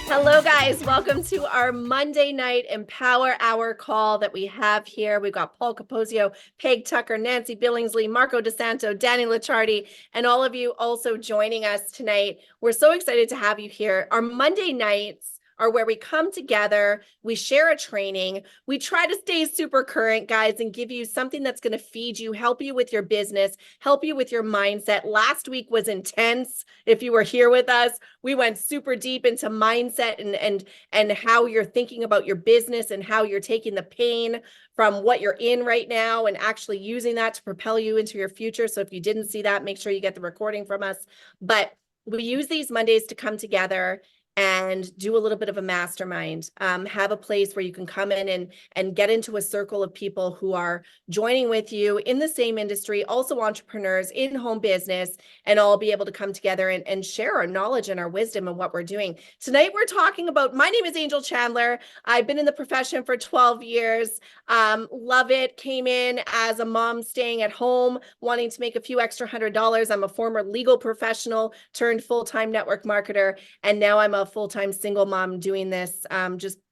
Hello, guys. Welcome to our Monday night Empower Hour call that we have here. We've got Paul Capozio, Peg Tucker, Nancy Billingsley, Marco DeSanto, Danny Licciardi, and all of you also joining us tonight. We're so excited to have you here. Our Monday nights are where we come together, we share a training, we try to stay super current, guys, and give you something that's going to feed you, help you with your business, help you with your mindset. Last week was intense. If you were here with us, we went super deep into mindset and how you're thinking about your business and how you're taking the pain from what you're in right now and actually using that to propel you into your future. So if you didn't see that, make sure you get the recording from us. But we use these Mondays to come together and do a little bit of a mastermind, have a place where you can come in and get into a circle of people who are joining with you in the same industry, also entrepreneurs in home business, and all be able to come together and share our knowledge and our wisdom and what we're doing. Tonight, we're talking about, my name is Angel Chandler. I've been in the profession for 12 years. Love it. Came in as a mom staying at home, wanting to make a few extra $100. I'm a former legal professional turned full-time network marketer. And now I'm a full-time single mom doing this.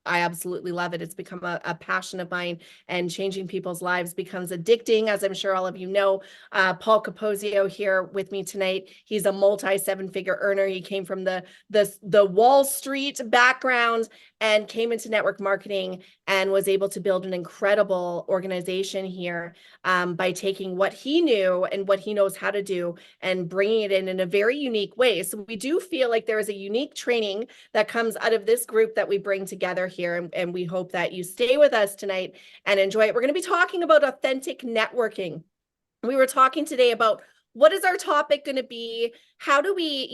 I absolutely love it. It's become a passion of mine, and changing people's lives becomes addicting, as I'm sure all of you know. Paul Capozio here with me tonight. He's a multi-seven-figure earner. He came from the Wall Street background and came into network marketing and was able to build an incredible organization here by taking what he knew and what he knows how to do and bringing it in a very unique way. So we do feel like there is a unique training that comes out of this group that we bring together here, and we hope that you stay with us tonight and enjoy it. We're going to be talking about authentic networking. We were talking today about what is our topic going to be? How do we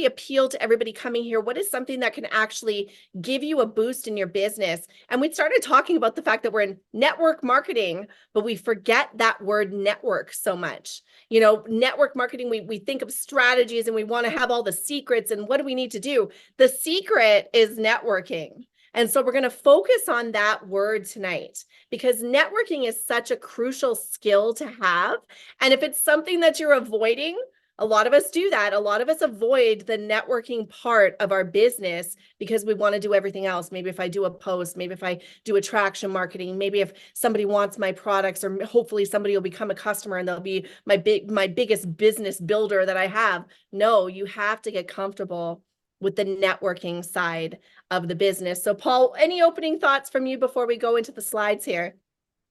appeal to everybody coming here? What is something that can actually give you a boost in your business? And we started talking about the fact that we're in network marketing, but we forget that word network so much. Network marketing, we think of strategies and we want to have all the secrets and what do we need to do? The secret is networking. And so we're going to focus on that word tonight because networking is such a crucial skill to have. And if it's something that you're avoiding, a lot of us do that. A lot of us avoid the networking part of our business because we want to do everything else. Maybe if I do a post, maybe if I do attraction marketing, maybe if somebody wants my products, or hopefully somebody will become a customer and they'll be my biggest business builder that I have. No, you have to get comfortable with the networking side of the business. So Paul, any opening thoughts from you before we go into the slides here?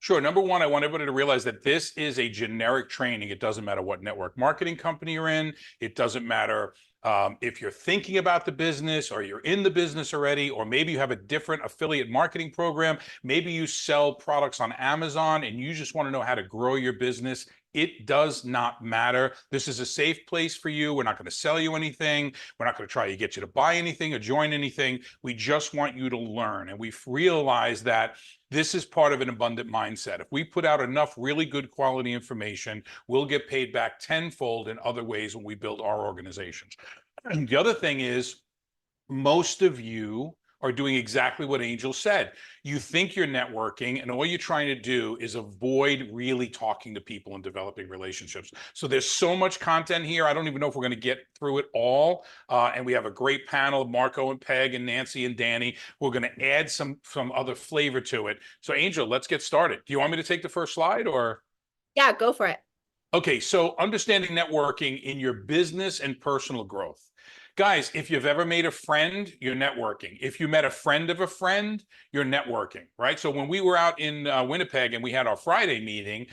Sure. Number one, I want everybody to realize that this is a generic training. It doesn't matter what network marketing company you're in. It doesn't matter if you're thinking about the business or you're in the business already, or maybe you have a different affiliate marketing program. Maybe you sell products on Amazon and you just want to know how to grow your business. It does not matter. This is a safe place for you. We're not going to sell you anything. We're not going to try to get you to buy anything or join anything. We just want you to learn. And we've realized that this is part of an abundant mindset. If we put out enough really good quality information, we'll get paid back tenfold in other ways when we build our organizations. And the other thing is, most of you are doing exactly what Angel said. You think you're networking, and all you're trying to do is avoid really talking to people and developing relationships. So there's so much content here. I don't even know if we're going to get through it all. And we have a great panel of Marco and Peg and Nancy and Danny. We're going to add some other flavor to it. So Angel, let's get started. Do you want me to take the first slide, or? Yeah, go for it. Okay, so understanding networking in your business and personal growth. Guys, if you've ever made a friend, you're networking. If you met a friend of a friend, you're networking, right? So when we were out in Winnipeg and we had our Friday meeting,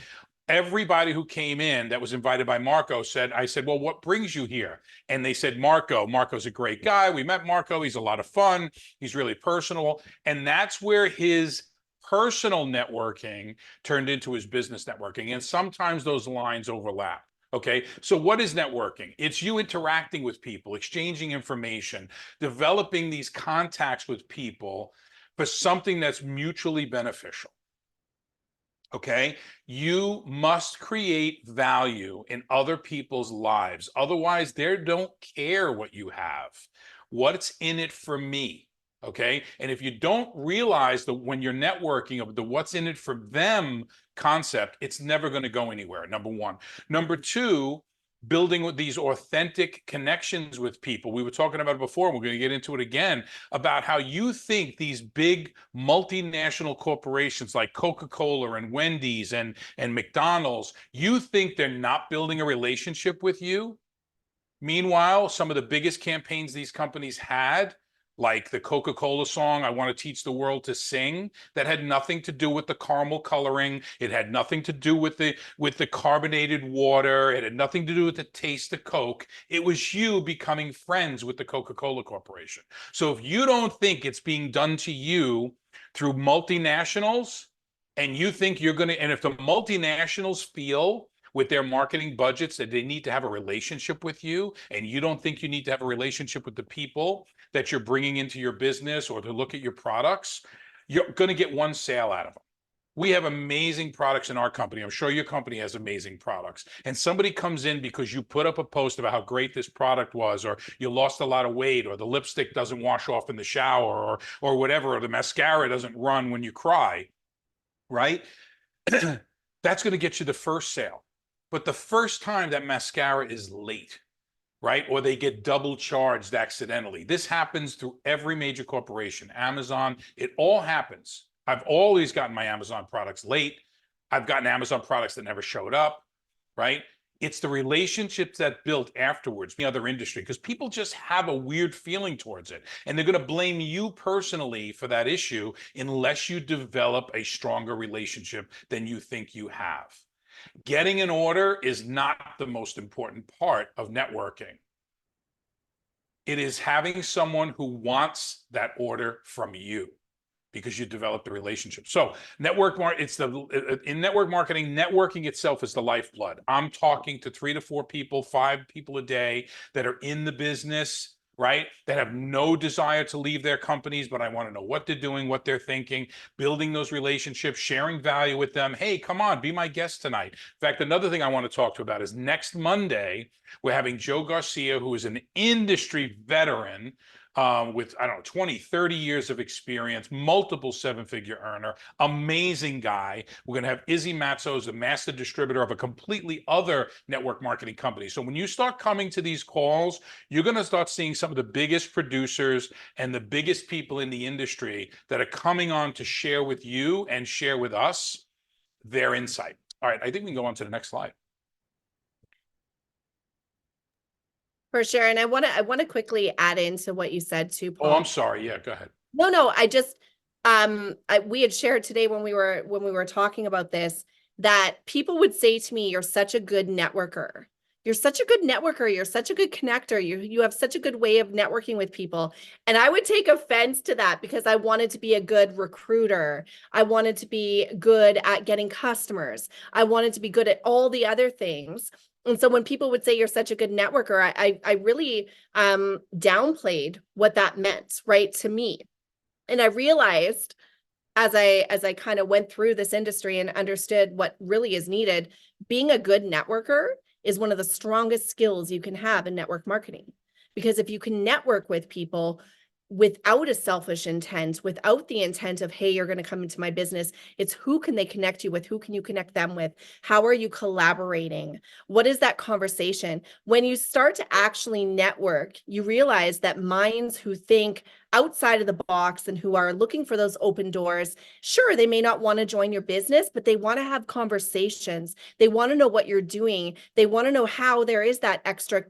everybody who came in that was invited by Marco I said, well, what brings you here? And they said, Marco. Marco's a great guy. We met Marco. He's a lot of fun. He's really personal. And that's where his personal networking turned into his business networking. And sometimes those lines overlap. Okay, so what is networking? It's you interacting with people, exchanging information, developing these contacts with people for something that's mutually beneficial. Okay, you must create value in other people's lives. Otherwise, they don't care what you have. What's in it for me? Okay. And if you don't realize that when you're networking of the what's in it for them concept, it's never going to go anywhere. Number one. Number two, building with these authentic connections with people. We were talking about it before, and we're going to get into it again, about how you think these big multinational corporations like Coca-Cola and Wendy's and McDonald's, you think they're not building a relationship with you. Meanwhile, some of the biggest campaigns these companies had, like the Coca-Cola song, I Want to Teach the World to Sing, that had nothing to do with the caramel coloring. It had nothing to do with the carbonated water. It had nothing to do with the taste of Coke. It was you becoming friends with the Coca-Cola Corporation. So if you don't think it's being done to you through multinationals, and you think you're going to, and if the multinationals feel with their marketing budgets that they need to have a relationship with you, and you don't think you need to have a relationship with the people that you're bringing into your business or to look at your products, you're going to get one sale out of them. We have amazing products in our company. I'm sure your company has amazing products. And somebody comes in because you put up a post about how great this product was, or you lost a lot of weight, or the lipstick doesn't wash off in the shower, or whatever, or the mascara doesn't run when you cry, right? That's going to get you the first sale. But the first time that mascara is late, right? Or they get double charged accidentally. This happens through every major corporation, Amazon, it all happens. I've always gotten my Amazon products late. I've gotten Amazon products that never showed up, right? It's the relationships that built afterwards, the other industry, because people just have a weird feeling towards it. And they're going to blame you personally for that issue unless you develop a stronger relationship than you think you have. Getting an order is not the most important part of networking. It is having someone who wants that order from you because you developed the relationship. So in network marketing, networking itself is the lifeblood. I'm talking to 3 to 4 people, 5 people a day that are in the business, right? That have no desire to leave their companies, but I want to know what they're doing, what they're thinking, building those relationships, sharing value with them. Hey, come on, be my guest tonight. In fact, another thing I want to talk to about is next Monday, we're having Joe Garcia, who is an industry veteran with, I don't know, 20, 30 years of experience, multiple 7-figure earner, amazing guy. We're going to have Izzy Matzo, the master distributor of a completely other network marketing company. So when you start coming to these calls, you're going to start seeing some of the biggest producers and the biggest people in the industry that are coming on to share with you and share with us their insight. All right, I think we can go on to the next slide. For sure. And I want to quickly add into what you said too, Paul. Oh, I'm sorry. Yeah, go ahead. No, I just we had shared today when we were talking about this, that people would say to me, you're such a good networker. You're such a good networker. You're such a good connector. You have such a good way of networking with people. And I would take offense to that because I wanted to be a good recruiter. I wanted to be good at getting customers. I wanted to be good at all the other things. And so when people would say you're such a good networker, I really downplayed what that meant, right, to me. And I realized as I kind of went through this industry and understood what really is needed, being a good networker is one of the strongest skills you can have in network marketing. Because if you can network with people without a selfish intent, without the intent of, hey, you're going to come into my business, it's who can they connect you with? Who can you connect them with? How are you collaborating? What is that conversation? When you start to actually network, you realize that minds who think outside of the box and who are looking for those open doors, sure, they may not want to join your business, but they want to have conversations. They want to know what you're doing. They want to know how there is that extra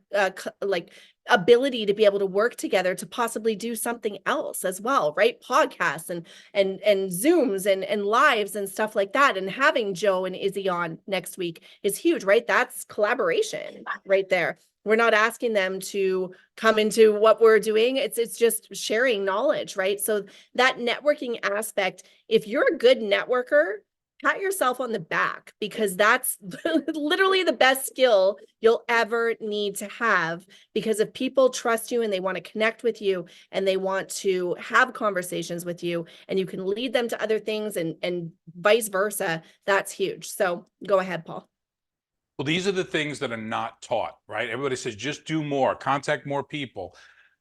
ability to be able to work together to possibly do something else as well, right? Podcasts and Zooms and lives and stuff like that. And having Joe and Izzy on next week is huge, right? That's collaboration right there. We're not asking them to come into what we're doing. It's just sharing knowledge, right? So that networking aspect, if you're a good networker, pat yourself on the back, because that's literally the best skill you'll ever need to have. Because if people trust you and they want to connect with you and they want to have conversations with you and you can lead them to other things and vice versa, that's huge. So go ahead, Paul. Well, these are the things that are not taught, right? Everybody says, just do more, contact more people.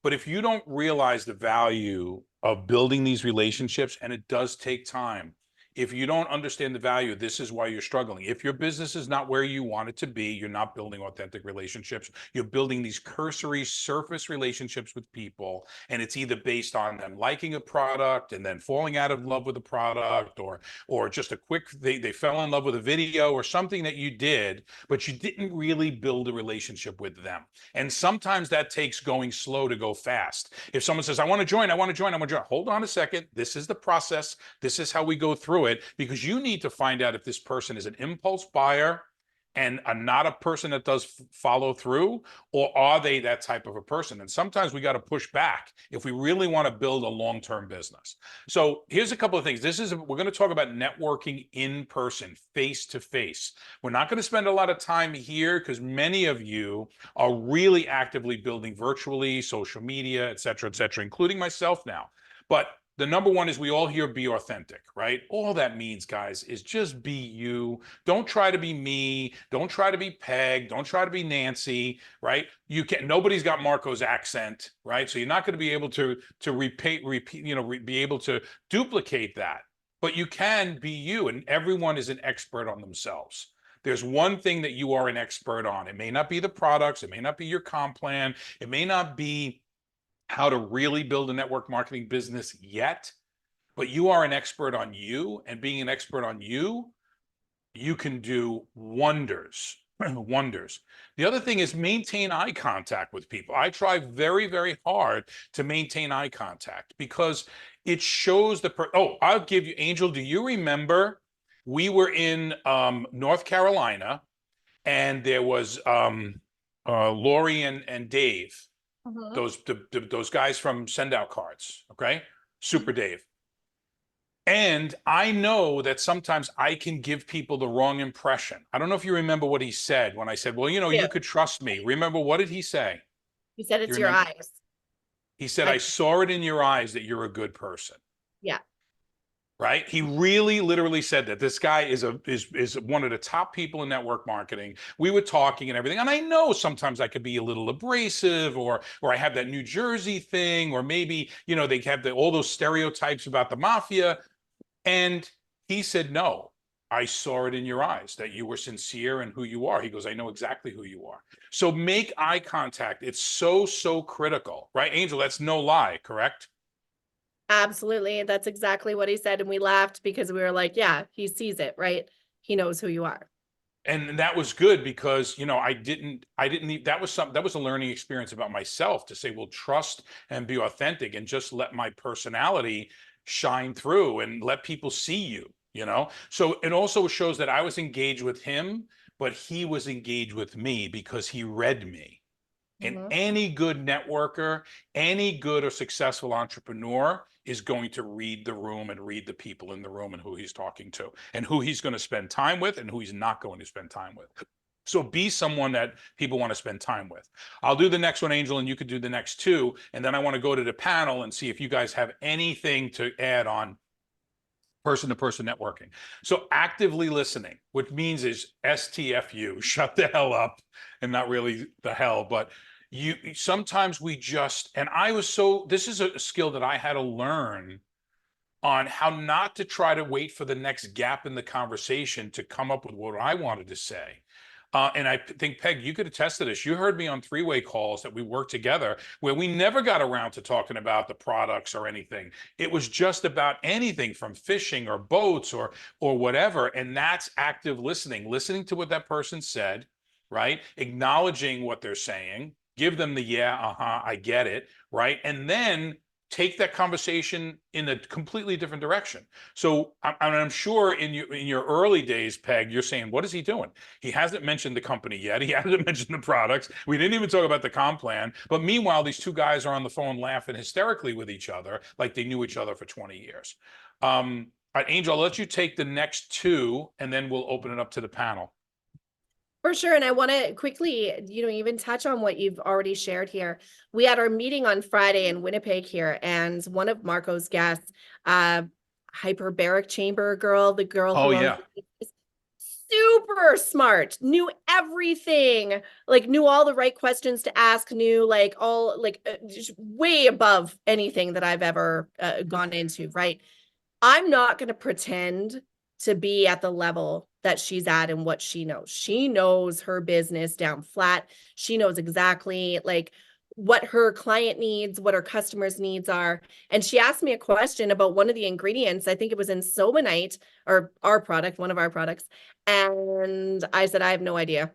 But if you don't realize the value of building these relationships, and it does take time, if you don't understand the value, this is why you're struggling. If your business is not where you want it to be, you're not building authentic relationships. You're building these cursory surface relationships with people, and it's either based on them liking a product and then falling out of love with the product, or just a quick they fell in love with a video or something that you did, but you didn't really build a relationship with them. And sometimes that takes going slow to go fast. If someone says, I want to join, I want to join, I want to join, hold on a second. This is the process. This is how we go through it, because you need to find out if this person is an impulse buyer and not a person that does follow through, or are they that type of a person? And sometimes we got to push back if we really want to build a long-term business. So here's a couple of things. We're going to talk about networking in person, face to face. We're not going to spend a lot of time here because many of you are really actively building virtually, social media, et cetera, including myself now. But the number one is we all hear be authentic, right? All that means, guys, is just be you. Don't try to be me. Don't try to be Peg. Don't try to be Nancy, right? Nobody's got Marco's accent, right? So you're not going to be able to be able to duplicate that. But you can be you, and everyone is an expert on themselves. There's one thing that you are an expert on. It may not be the products. It may not be your comp plan. It may not be how to really build a network marketing business yet, but you are an expert on you, and being an expert on you, you can do wonders. Wonders. The other thing is maintain eye contact with people. I try very, very hard to maintain eye contact because it shows I'll give you, Angel, do you remember we were in North Carolina, and there was Lori and Dave, those guys from Send Out Cards, okay? Super Dave. And I know that sometimes I can give people the wrong impression. I don't know if you remember what he said when I said, well, you could trust me. Remember, what did he say? He said, it's your eyes. He said, I saw it in your eyes that you're a good person. Yeah. Right? He really literally said that. This guy is one of the top people in network marketing. We were talking and everything. And I know sometimes I could be a little abrasive, or I have that New Jersey thing, or maybe, they have all those stereotypes about the mafia. And he said, no, I saw it in your eyes that you were sincere in who you are. He goes, I know exactly who you are. So make eye contact. It's so, so critical, right? Angel, that's no lie, correct? Absolutely. That's exactly what he said. And we laughed because we were like, yeah, he sees it, right? He knows who you are. And that was good because, that was a learning experience about myself to say, well, trust and be authentic and just let my personality shine through and let people see you, So it also shows that I was engaged with him, but he was engaged with me because he read me. And any good networker, any good or successful entrepreneur is going to read the room and read the people in the room and who he's talking to and who he's going to spend time with and who he's not going to spend time with. So be someone that people want to spend time with. I'll do the next one, Angel, and you could do the next two. And then I want to go to the panel and see if you guys have anything to add on person-to-person networking. So actively listening, which means is STFU, shut the hell up, and not really the hell, but sometimes this is a skill that I had to learn on how not to try to wait for the next gap in the conversation to come up with what I wanted to say. And I think, Peg, you could attest to this. You heard me on three-way calls that we worked together where we never got around to talking about the products or anything. It was just about anything from fishing or boats or whatever. And that's active listening to what that person said, right? Acknowledging what they're saying, give them the I get it, right? And then take that conversation in a completely different direction. So I'm sure in your early days, Peg, you're saying, what is he doing? He hasn't mentioned the company yet. He hasn't mentioned the products. We didn't even talk about the comp plan. But meanwhile, these two guys are on the phone laughing hysterically with each other like they knew each other for 20 years. All right, Angel, I'll let you take the next two, and then we'll open it up to the panel. For sure. And I want to quickly, even touch on what you've already shared here. We had our meeting on Friday in Winnipeg here, and one of Marco's guests, hyperbaric chamber girl, the girl who super smart, knew everything, like knew all the right questions to ask, knew like all like just way above anything that I've ever gone into, right? I'm not going to pretend to be at the level that she's at and what she knows. She knows her business down flat. She knows exactly like what her client needs, what her customers' needs are. And she asked me a question about one of the ingredients. I think it was in Somanite or our product, one of our products. And I said, I have no idea.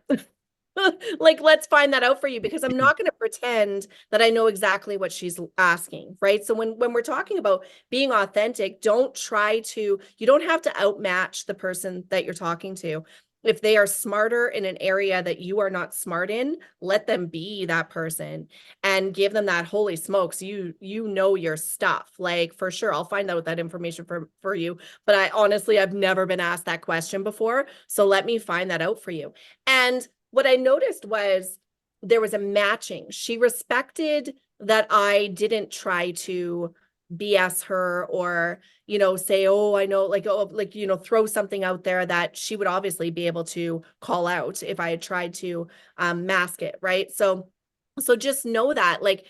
Like, let's find that out for you because I'm not going to pretend that I know exactly what she's asking, right? So when we're talking about being authentic, don't try to, you don't have to outmatch the person that you're talking to. If they are smarter in an area that you are not smart in, let them be that person and give them that holy smokes, you know your stuff. Like for sure, I'll find out that information for you. But I honestly, I've never been asked that question before. So let me find that out for you. And what I noticed was there was a matching. She respected that I didn't try to BS her or, say, oh, I know, like, oh, like, throw something out there that she would obviously be able to call out if I had tried to mask it, right? So just know that, like,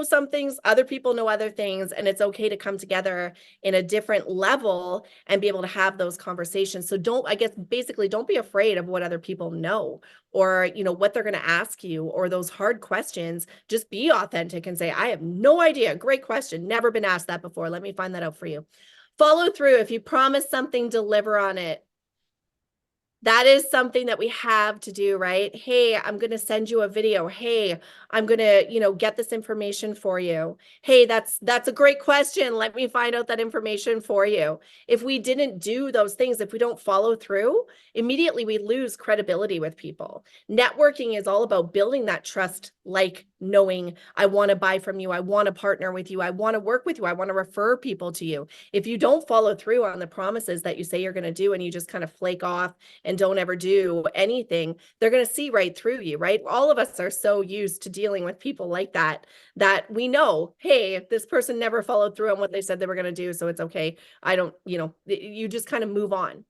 some things, other people know other things, and it's okay to come together in a different level and be able to have those conversations. So basically don't be afraid of what other people know or, what they're going to ask you or those hard questions. Just be authentic and say, I have no idea. Great question. Never been asked that before. Let me find that out for you. Follow through. If you promise something, deliver on it. That is something that we have to do, right? Hey, I'm going to send you a video. Hey, I'm going to, get this information for you. Hey, that's a great question. Let me find out that information for you. If we didn't do those things, if we don't follow through, immediately we lose credibility with people. Networking is all about building that trust, like knowing I want to buy from you. I want to partner with you. I want to work with you. I want to refer people to you. If you don't follow through on the promises that you say you're going to do and you just kind of flake off and don't ever do anything, they're going to see right through you, right? All of us are so used to dealing with people like that we know, hey, this person never followed through on what they said they were going to do, so it's okay. I don't, you just kind of move on.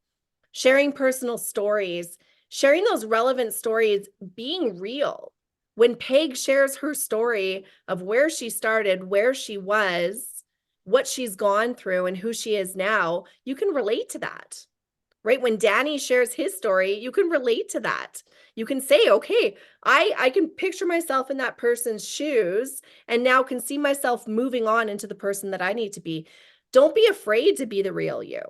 Sharing personal stories, sharing those relevant stories, being real. When Peg shares her story of where she started, where she was, what she's gone through, and who she is now, you can relate to that. Right? When Danny shares his story, you can relate to that. You can say, okay, I can picture myself in that person's shoes and now can see myself moving on into the person that I need to be. Don't be afraid to be the real you.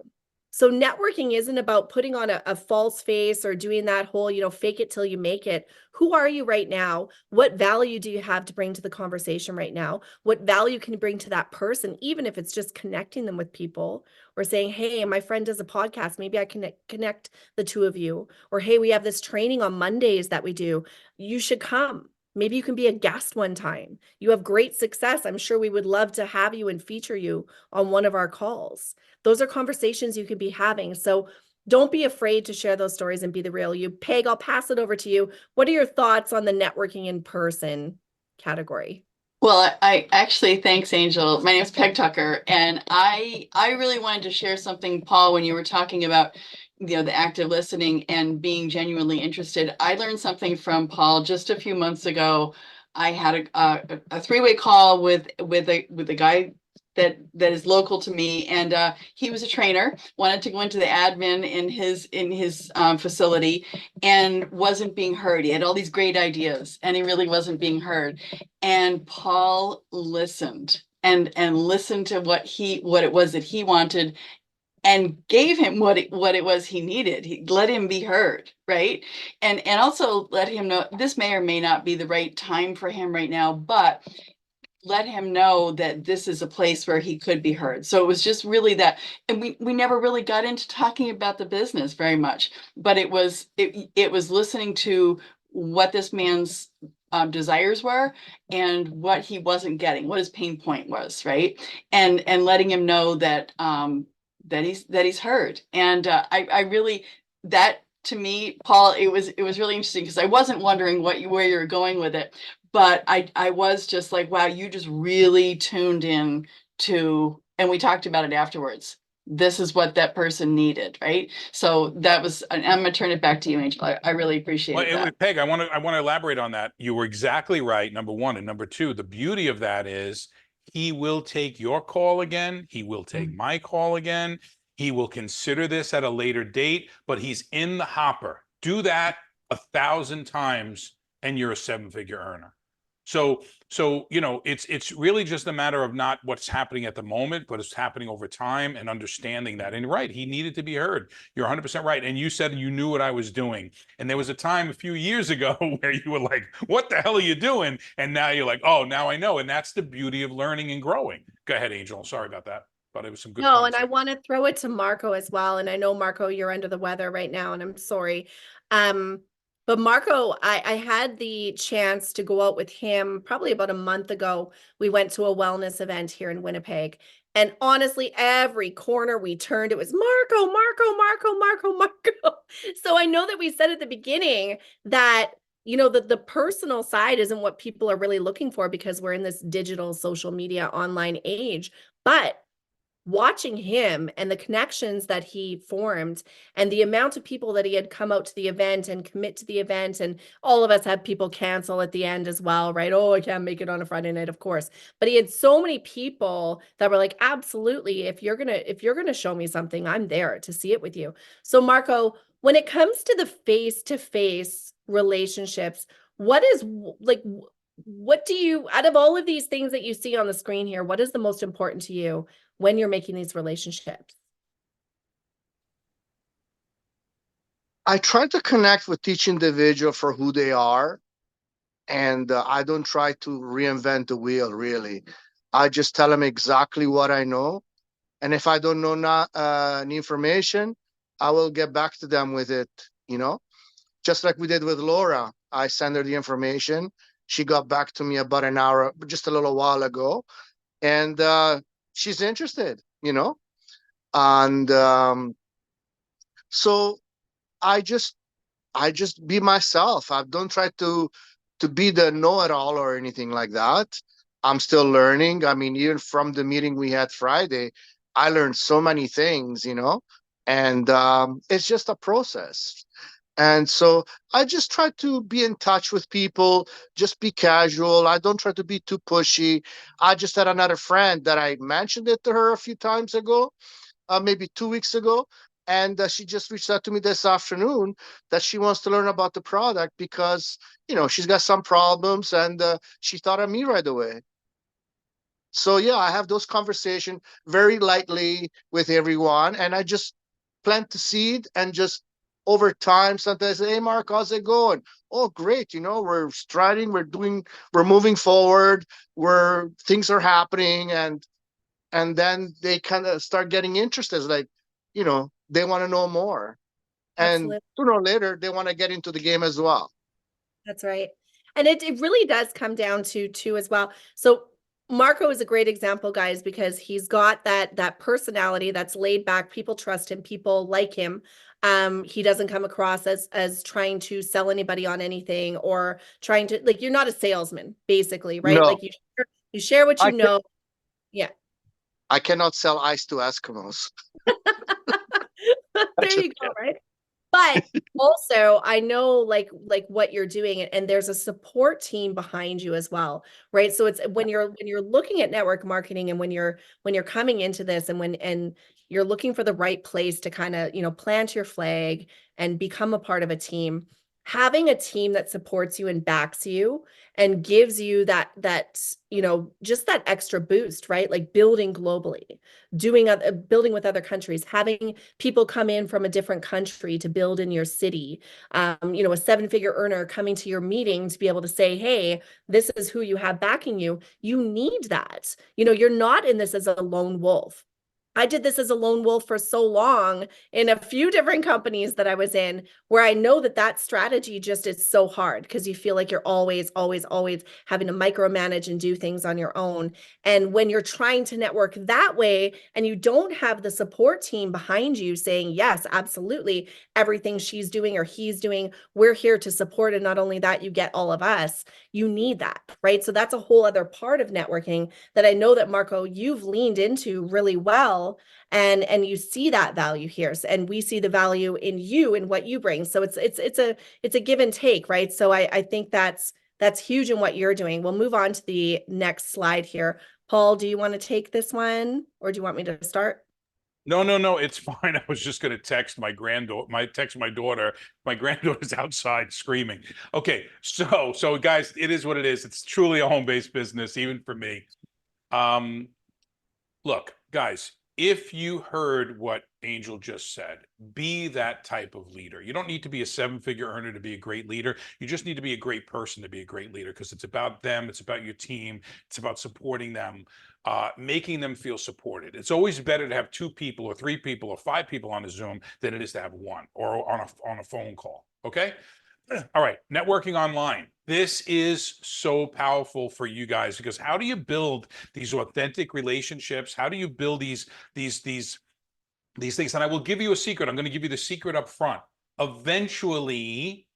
So networking isn't about putting on a false face or doing that whole, fake it till you make it. Who are you right now? What value do you have to bring to the conversation right now? What value can you bring to that person, even if it's just connecting them with people or saying, hey, my friend does a podcast. Maybe I can connect the two of you. Or, hey, we have this training on Mondays that we do. You should come. Maybe you can be a guest one time. You have great success. I'm sure we would love to have you and feature you on one of our calls. Those are conversations you could be having. So don't be afraid to share those stories and be the real you. Peg, I'll pass it over to you. What are your thoughts on the networking in person category? Well, I actually, thanks, Angel. My name is Peg Tucker, and I really wanted to share something, Paul, when you were talking about, the active listening and being genuinely interested. I learned something from Paul just a few months ago. I had a three-way call with a guy that is local to me, and he was a trainer, wanted to go into the admin in his facility, and wasn't being heard. He had all these great ideas, and he really wasn't being heard. And Paul listened and listened to what it was that he wanted, and gave him what it was he needed. He let him be heard, right? And also let him know this may or may not be the right time for him right now, but let him know that this is a place where he could be heard. So it was just really that, and we never really got into talking about the business very much, but it was listening to what this man's desires were and what he wasn't getting, what his pain point was, right? And letting him know that that he's heard. And I really, that to me, Paul, it was really interesting because I wasn't wondering where you were going with it, but I was just like, wow, you just really tuned in to, and we talked about it afterwards, this is what that person needed, right? So that was, and I'm gonna turn it back to you, Angel. I really appreciate Well, that. Peg, I want to elaborate on that. You were exactly right, number one. And number two, the beauty of that is he will take your call again. He will take my call again. He will consider this at a later date, but he's in the hopper. Do that 1,000 times and you're a seven-figure earner. So it's really just a matter of not what's happening at the moment, but it's happening over time and understanding that. And right, he needed to be heard. You're 100% right. And you said you knew what I was doing. And there was a time a few years ago where you were like, what the hell are you doing? And now you're like, oh, now I know. And that's the beauty of learning and growing. Go ahead, Angel. Sorry about that, but it was some good No, points and I there. want to throw it to Marco as well. And I know, Marco, you're under the weather right now, and I'm sorry. But Marco, I had the chance to go out with him probably about a month ago. We went to a wellness event here in Winnipeg. And honestly, every corner we turned, it was Marco, Marco, Marco, Marco, Marco. So I know that we said at the beginning that, the personal side isn't what people are really looking for because we're in this digital social media online age. But watching him and the connections that he formed and the amount of people that he had come out to the event and commit to the event, and all of us had people cancel at the end as well, right? Oh, I can't make it on a Friday night, of course. But he had so many people that were like, absolutely, if you're gonna show me something, I'm there to see it with you. So Marco, when it comes to the face-to-face relationships, what is like what do you, out of all of these things that you see on the screen here, what is the most important to you when you're making these relationships? I try to connect with each individual for who they are, and I don't try to reinvent the wheel, really. I just tell them exactly what I know, and if I don't know any information, I will get back to them with it, just like we did with Laura. I sent her the information. She got back to me about an hour, just a little while ago, and she's interested, and so I just be myself. I don't try to be the know-it-all or anything like that. I'm still learning. I mean, even from the meeting we had Friday, I learned so many things, and it's just a process. And so I just try to be in touch with people, just be casual. I don't try to be too pushy. I just had another friend that I mentioned it to her a few times ago, maybe 2 weeks ago. And she just reached out to me this afternoon that she wants to learn about the product because, she's got some problems, and she thought of me right away. So, yeah, I have those conversations very lightly with everyone. And I just plant the seed, and just over time, sometimes I say, hey, Mark, how's it going? Oh, great. We're striding, we're moving forward, things are happening. And then they kind of start getting interested, like, they want to know more. And Absolutely. sooner or later, they want to get into the game as well. That's right. And it really does come down to two as well. So Marco is a great example, guys, because he's got that personality that's laid back. People trust him. People like him. He doesn't come across as trying to sell anybody on anything, or trying to, like, you're not a salesman, basically, right? No, Like you share what I you know. Yeah. I cannot sell ice to Eskimos. There you go, right? But also, I know like what you're doing, and there's a support team behind you as well, right? So it's when you're looking at network marketing, and when you're coming into this, and you're looking for the right place to kind of, plant your flag and become a part of a team. Having a team that supports you and backs you and gives you that just that extra boost, right? Like building globally, building with other countries, having people come in from a different country to build in your city, a seven-figure earner coming to your meeting to be able to say, hey, this is who you have backing you. You need that. You're not in this as a lone wolf. I did this as a lone wolf for so long in a few different companies that I was in, where I know that strategy just is so hard because you feel like you're always, always, always having to micromanage and do things on your own. And when you're trying to network that way and you don't have the support team behind you saying, yes, absolutely, everything she's doing or he's doing, we're here to support. And not only that, you get all of us, you need that, right? So that's a whole other part of networking that I know that, Marco, you've leaned into really well. well, and you see that value here. And we see the value in you and what you bring. So it's a give and take, right? So I think that's huge in what you're doing. We'll move on to the next slide here. Paul, do you want to take this one, or do you want me to start? No, it's fine. I was just going to text my daughter. My granddaughter's outside screaming. Okay, so guys, it is what it is. It's truly a home-based business, even for me. Look, guys, if you heard what Angel just said, be that type of leader. You don't need to be a seven-figure earner to be a great leader. You just need to be a great person to be a great leader, because it's about them. It's about your team. It's about supporting them, making them feel supported. It's always better to have 2 people or 3 people or 5 people on a Zoom than it is to have 1 or on a phone call. Okay. All right, networking online. This is so powerful for you guys, because how do you build these authentic relationships? How do you build these things? And I will give you a secret. I'm going to give you the secret up front. Eventually,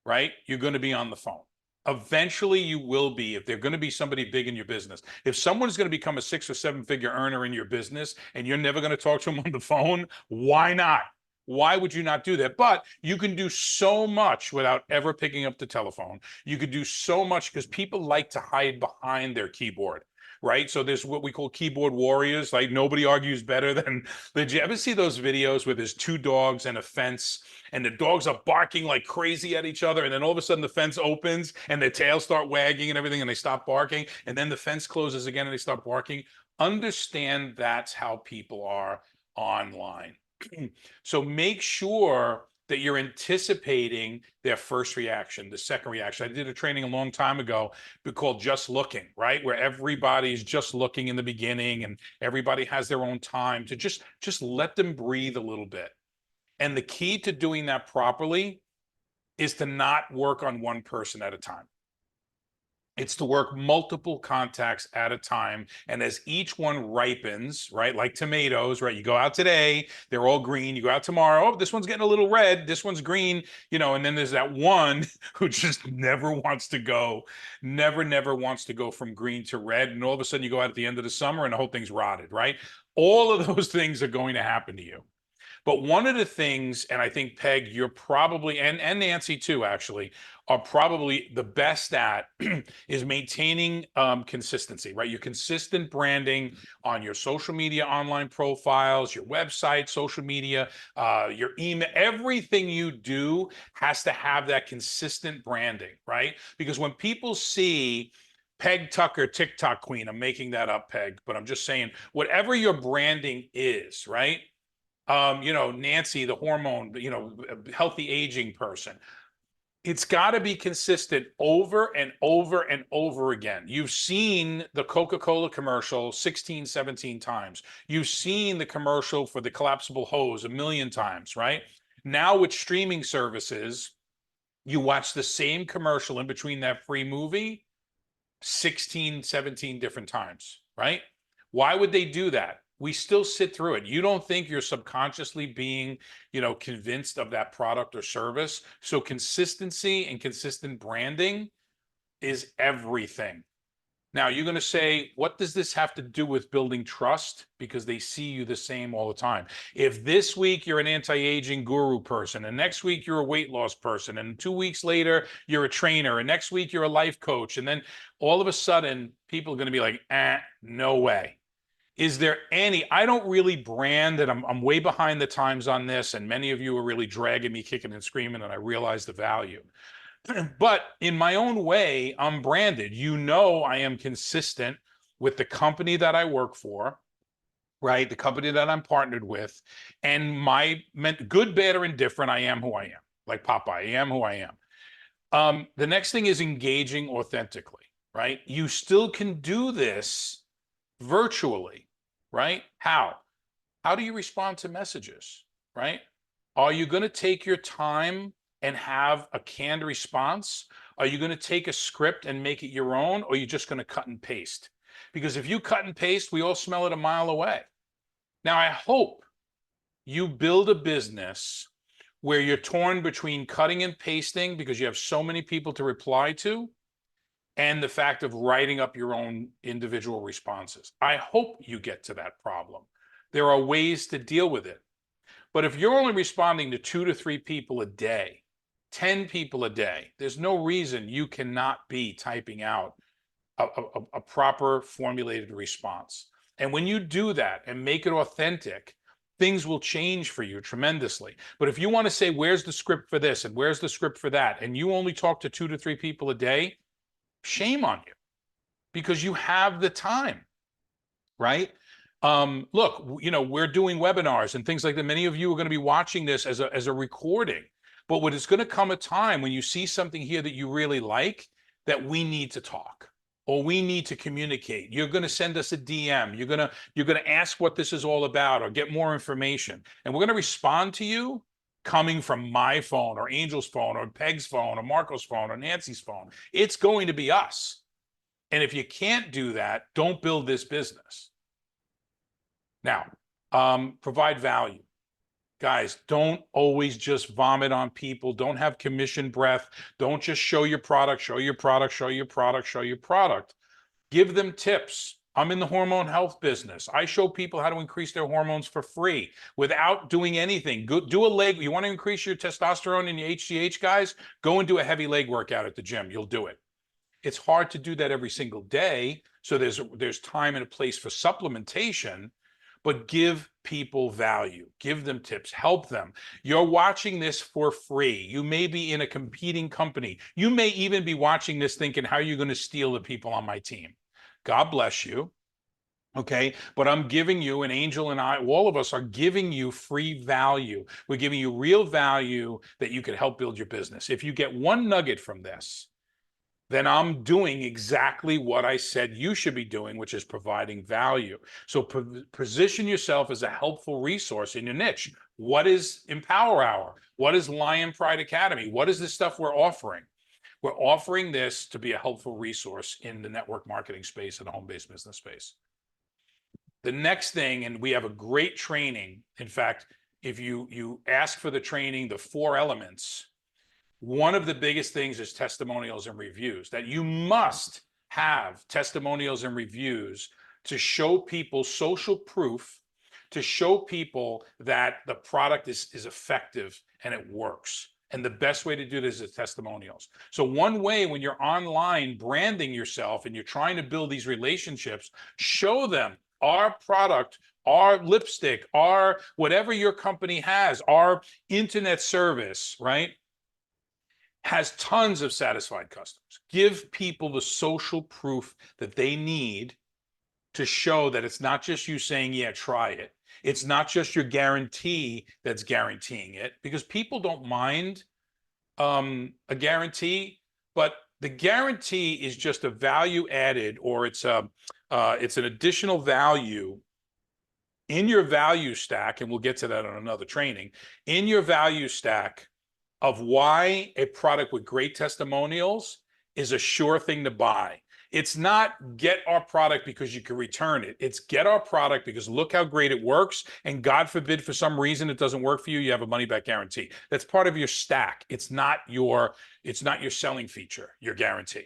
right, you're going to be on the phone. Eventually you will be, if they're going to be somebody big in your business. If someone's going to become a 6 or 7 figure earner in your business and you're never going to talk to them on the phone, why not? Why would you not do that? But you can do so much without ever picking up the telephone. You could do so much, because people like to hide behind their keyboard, right? So there's what we call keyboard warriors. Like, nobody argues better than. Did you ever see those videos where there's 2 dogs and a fence, and the dogs are barking like crazy at each other, and then all of a sudden the fence opens and their tails start wagging and everything, and they stop barking, and then the fence closes again and they start barking? Understand that's how people are online. So make sure that you're anticipating their first reaction, the second reaction. I did a training a long time ago called Just Looking, right? Where everybody's just looking in the beginning, and everybody has their own time to just let them breathe a little bit. And the key to doing that properly is to not work on one person at a time. It's to work multiple contacts at a time. And as each one ripens, right, like tomatoes, right, you go out today, they're all green. You go out tomorrow, oh, this one's getting a little red, this one's green, and then there's that one who just never wants to go from green to red. And all of a sudden you go out at the end of the summer and the whole thing's rotted, right? All of those things are going to happen to you. But one of the things, and I think, Peg, you're probably, and Nancy too, actually, are probably the best at, is maintaining consistency, right? Your consistent branding on your social media, online profiles, your website, social media, your email, everything you do has to have that consistent branding, right? Because when people see Peg Tucker, TikTok queen, I'm making that up, Peg, but I'm just saying, whatever your branding is, right? Nancy, the hormone, healthy aging person. It's got to be consistent over and over and over again. You've seen the Coca-Cola commercial 16, 17 times. You've seen the commercial for the collapsible hose 1 million times, right? Now with streaming services, you watch the same commercial in between that free movie 16, 17 different times, right? Why would they do that? We still sit through it. You don't think you're subconsciously being, convinced of that product or service. So consistency and consistent branding is everything. Now you're going to say, what does this have to do with building trust? Because they see you the same all the time. If this week you're an anti-aging guru person, and next week you're a weight loss person, and 2 weeks later you're a trainer, and next week you're a life coach, and then all of a sudden people are going to be like, no way. Is there any, I don't really brand, and I'm way behind the times on this, and many of you are really dragging me kicking and screaming, and I realize the value. But in my own way, I'm branded. I am consistent with the company that I work for, right? The company that I'm partnered with, and my good, bad, or indifferent, I am who I am. Like Popeye, I am who I am. The next thing is engaging authentically, right? You still can do this virtually. Right? How do you respond to messages, right? Are you going to take your time and have a canned response? Are you going to take a script and make it your own, or are you just going to cut and paste? Because if you cut and paste, we all smell it a mile away. Now, I hope you build a business where you're torn between cutting and pasting because you have so many people to reply to, and the fact of writing up your own individual responses. I hope you get to that problem. There are ways to deal with it. But if you're only responding to 2 to 3 people a day, 10 people a day, there's no reason you cannot be typing out a proper formulated response. And when you do that and make it authentic, things will change for you tremendously. But if you want to say, where's the script for this and where's the script for that, and you only talk to 2 to 3 people a day, shame on you, because you have the time, right? Look, you know, we're doing webinars and things like that. Many of you are going to be watching this as a recording, but what is going to come a time when you see something here that you really like, that we need to talk, or we need to communicate. You're going to send us a DM. You're going to ask what this is all about or get more information. And we're going to respond to you coming from my phone or Angel's phone or Peg's phone or Marco's phone or Nancy's phone. It's going to be us. And if you can't do that, don't build this business. Now, provide value. Guys, don't always just vomit on people. Don't have commission breath. Don't just show your product, show your product, show your product, show your product. Give them tips. I'm in the hormone health business. I show people how to increase their hormones for free without doing anything. Go do a leg. You want to increase your testosterone and your HGH, guys? Go and do a heavy leg workout at the gym. You'll do it. It's hard to do that every single day. So there's time and a place for supplementation. But give people value, give them tips, help them. You're watching this for free. You may be in a competing company. You may even be watching this thinking, how are you going to steal the people on my team? God bless you. Okay, but I'm giving you, and Angel and I, all of us are giving you free value. We're giving you real value that you can help build your business. If you get one nugget from this, then I'm doing exactly what I said you should be doing, which is providing value. So position yourself as a helpful resource in your niche. What is Empower Hour? What is Lion Pride Academy? What is the stuff we're offering? We're offering this to be a helpful resource in the network marketing space and the home-based business space. The next thing, and we have a great training. In fact, if you ask for the training, the 4 elements, one of the biggest things is testimonials and reviews, that you must have testimonials and reviews to show people social proof, to show people that the product is effective and it works. And the best way to do this is testimonials. So one way, when you're online branding yourself and you're trying to build these relationships, show them our product, our lipstick, our whatever your company has, our internet service, right? Has tons of satisfied customers. Give people the social proof that they need to show that it's not just you saying, yeah, try it. It's not just your guarantee that's guaranteeing it, because people don't mind a guarantee, but the guarantee is just a value added, or it's an additional value in your value stack, and we'll get to that on another training, in your value stack of why a product with great testimonials is a sure thing to buy. It's not get our product because you can return it. It's get our product because look how great it works. And God forbid, for some reason it doesn't work for you, you have a money back guarantee. That's part of your stack. It's not your selling feature, your guarantee.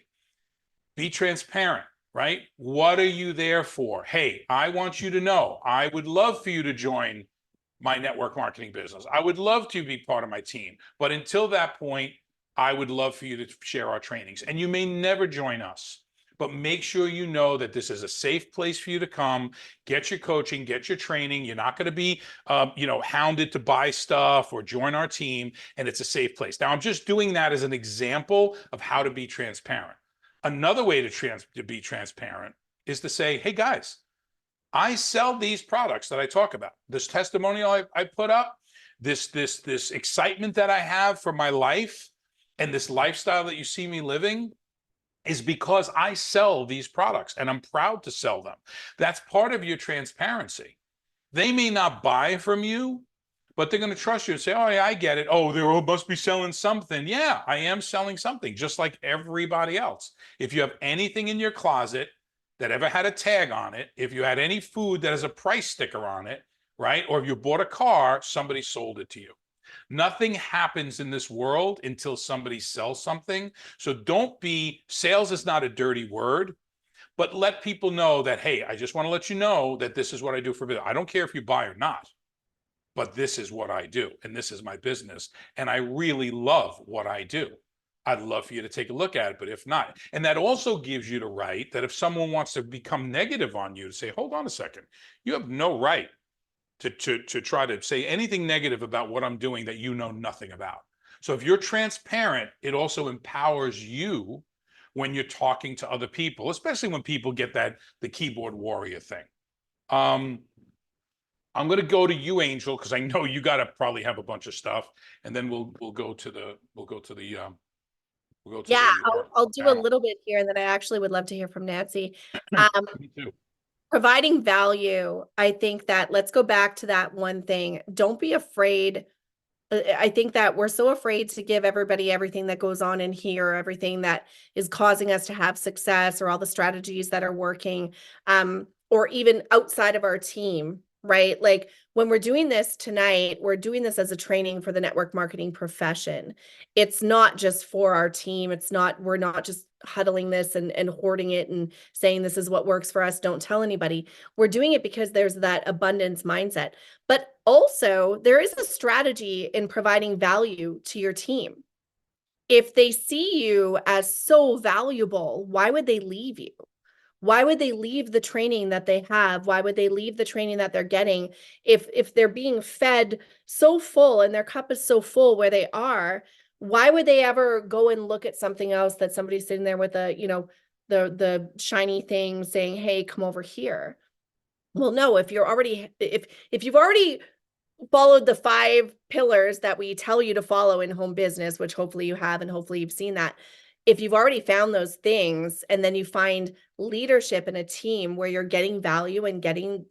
Be transparent, right? What are you there for? Hey, I want you to know, I would love for you to join my network marketing business. I would love to be part of my team. But until that point, I would love for you to share our trainings. And you may never join us, but make sure you know that this is a safe place for you to come, get your coaching, get your training. You're not going to be, hounded to buy stuff or join our team, and it's a safe place. Now, I'm just doing that as an example of how to be transparent. Another way to be transparent is to say, hey, guys, I sell these products that I talk about. This testimonial I put up, this excitement that I have for my life and this lifestyle that you see me living is because I sell these products and I'm proud to sell them. That's part of your transparency. They may not buy from you, but they're going to trust you and say, oh, yeah, I get it. Oh, they must be selling something. Yeah, I am selling something, just like everybody else. If you have anything in your closet that ever had a tag on it, if you had any food that has a price sticker on it, right? Or if you bought a car, somebody sold it to you. Nothing happens in this world until somebody sells something. So sales is not a dirty word, but let people know that, hey, I just want to let you know that this is what I do for business. I don't care if you buy or not, but this is what I do, and this is my business, and I really love what I do. I'd love for you to take a look at it, but if not, and that also gives you the right that if someone wants to become negative on you, to say, hold on a second, you have no right to try to say anything negative about what I'm doing that you know nothing about. So if you're transparent, it also empowers you when you're talking to other people, especially when people get the keyboard warrior thing. I'm going to go to you, Angel, because I know you got to probably have a bunch of stuff, and then we'll go to the Yeah, I'll do a panel. little bit here, and then I actually would love to hear from Nancy. Me too. Providing value, I think that let's go back to that one thing. Don't be afraid. I think that we're so afraid to give everybody everything that goes on in here, everything that is causing us to have success, or all the strategies that are working, or even outside of our team, right? Like when we're doing this tonight, we're doing this as a training for the network marketing profession. It's not just for our team. We're not just huddling this and hoarding it and saying this is what works for us. Don't tell anybody. We're doing it because there's that abundance mindset. But also, there is a strategy in providing value to your team. If they see you as so valuable, why would they leave you? Why would they leave the training that they have? Why would they leave the training that they're getting if they're being fed so full and their cup is so full where they are? Why would they ever go and look at something else that somebody's sitting there with the shiny thing saying, "Hey, come over here"? Well, no, if you've already followed the 5 pillars that we tell you to follow in home business, which hopefully you have, and hopefully you've seen that. If you've already found those things, and then you find leadership in a team where you're getting value and getting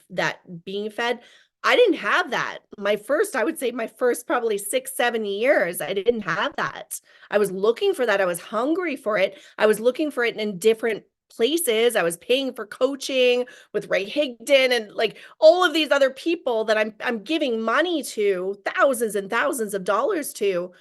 that being fed. I didn't have that. I would say my first probably 6-7 years, I didn't have that. I was looking for that. I was hungry for it. I was looking for it in different places. I was paying for coaching with Ray Higdon and like all of these other people that I'm giving money to, thousands and thousands of dollars to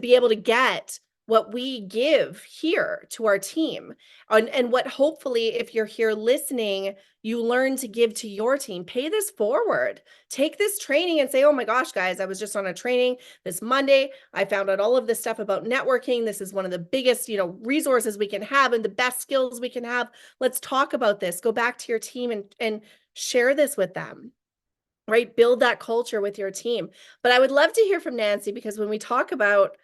be able to get what we give here to our team. And what hopefully, if you're here listening, you learn to give to your team. Pay this forward. Take this training and say, oh my gosh, guys, I was just on a training this Monday. I found out all of this stuff about networking. This is one of the biggest, resources we can have and the best skills we can have. Let's talk about this. Go back to your team and share this with them. Right? Build that culture with your team. But I would love to hear from Nancy, because when we talk about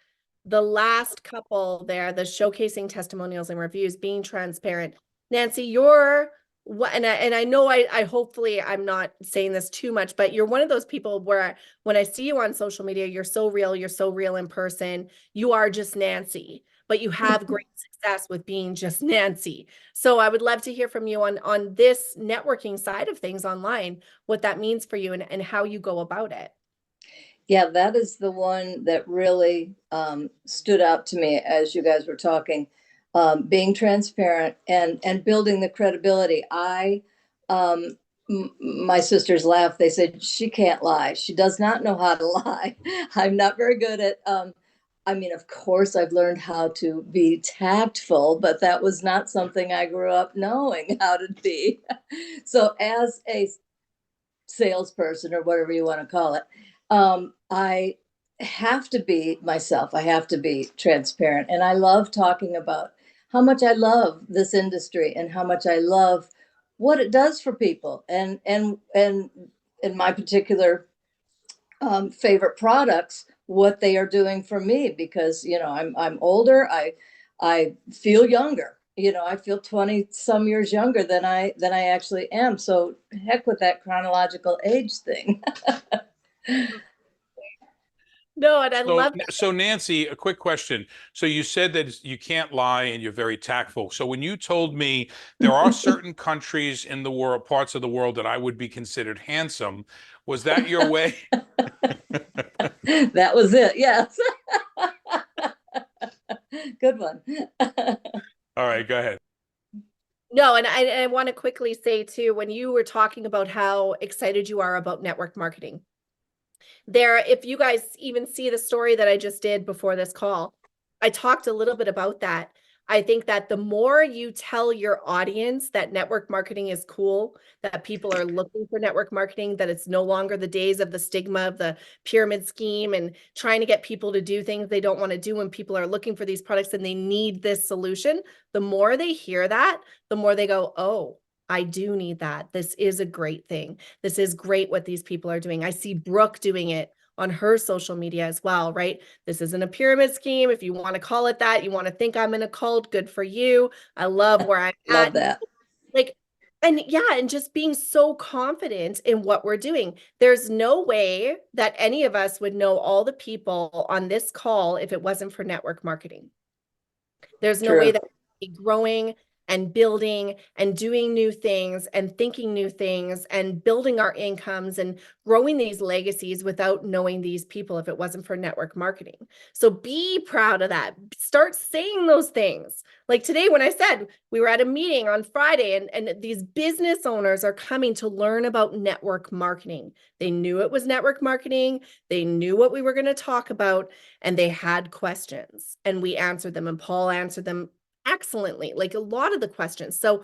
the last couple there, the showcasing testimonials and reviews, being transparent, Nancy, you're what, and I know I hopefully I'm not saying this too much, but you're one of those people where when I see you on social media, you're so real in person. You are just Nancy, but you have great success with being just Nancy. So I would love to hear from you on this networking side of things online, what that means for you and how you go about it. Yeah, that is the one that really stood out to me as you guys were talking, being transparent and building the credibility. My sisters laugh. They said, she can't lie. She does not know how to lie. I'm not very good at, of course, I've learned how to be tactful, but that was not something I grew up knowing how to be. So as a salesperson, or whatever you want to call it, I have to be myself. I have to be transparent. And I love talking about how much I love this industry and how much I love what it does for people. And in my particular favorite products, what they are doing for me, because, I'm older. I feel younger. I feel 20 some years younger than I actually am. So heck with that chronological age thing. No, and I love that. So Nancy, a quick question. So you said that you can't lie and you're very tactful. So when you told me there are certain countries in the world, parts of the world that I would be considered handsome, was that your way? That was it. Yes. Good one. All right, go ahead. No, and I want to quickly say too, when you were talking about how excited you are about network marketing, if you guys even see the story that I just did before this call, I talked a little bit about that. I think that the more you tell your audience that network marketing is cool, that people are looking for network marketing, that it's no longer the days of the stigma of the pyramid scheme and trying to get people to do things they don't want to do when people are looking for these products and they need this solution, the more they hear that, the more they go, oh, I do need that. This is a great thing. This is great what these people are doing. I see Brooke doing it on her social media as well, right? This isn't a pyramid scheme. If you want to call it that, you want to think I'm in a cult, good for you. I love where I'm Love at. that. Like, and yeah, and just being so confident in what we're doing. There's no way that any of us would know all the people on this call if it wasn't for network marketing. There's no way True. that we'd be growing and building and doing new things and thinking new things and building our incomes and growing these legacies without knowing these people if it wasn't for network marketing. So be proud of that. Start saying those things. Like today, when I said we were at a meeting on Friday and these business owners are coming to learn about network marketing. They knew it was network marketing. They knew what we were going to talk about and they had questions and we answered them and Paul answered them excellently, like a lot of the questions. So